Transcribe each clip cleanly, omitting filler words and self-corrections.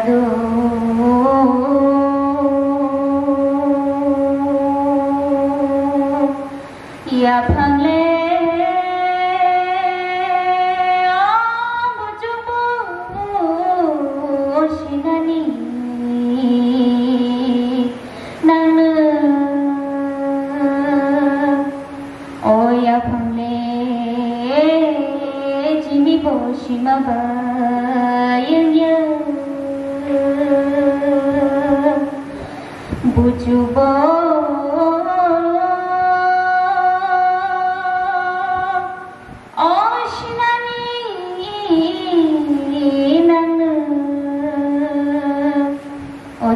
জাদু ইয়া ভাঙলে বুঝবো সিনানি নানো ওয়া ভাঙলে জিমি বসিমা বায়ুnya বুঝবো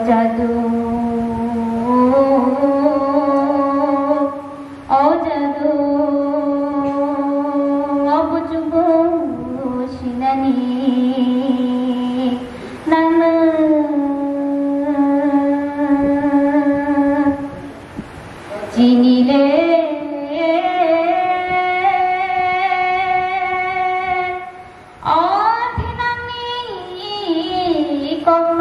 জাদু ও জাদু বুঝব সিনানি নানা চিনিলে অধিনানি কর্ণ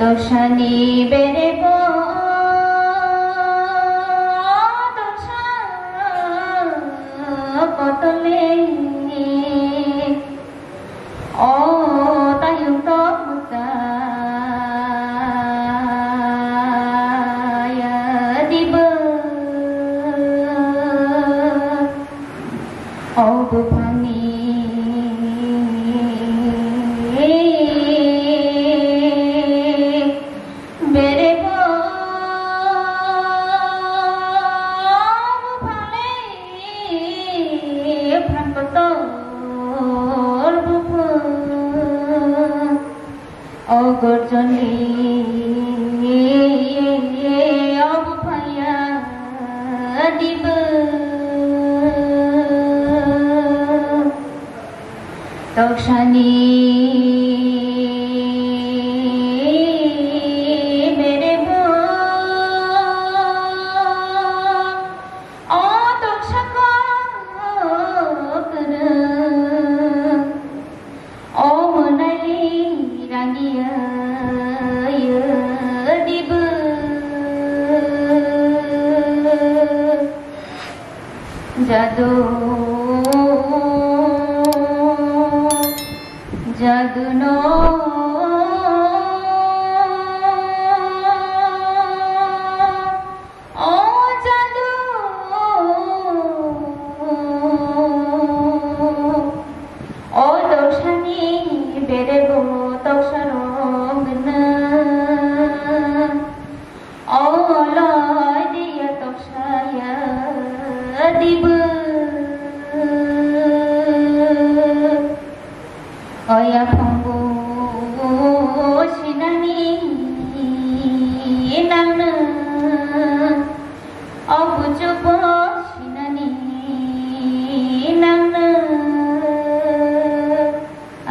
দোষানি বেরেব দোষা কতলে ও তায়ুং তমুতায়া দিব ও বুফানি অগর্জনী অবফায়া দিব তক্ষানি বেরেব অ তক্ষক ও মনালি রাঙিয়া দিব জাদু জাদু নো ও জাদু ও দোষানি বেরেব তক্ষরঙ্গ ও লয় দিয়া তক্ষায়া দিব অয়া ভঙ্গু সিনানি নানো অবুঝব সিনানি নানো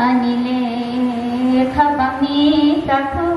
আনিলে খাবানি তাকু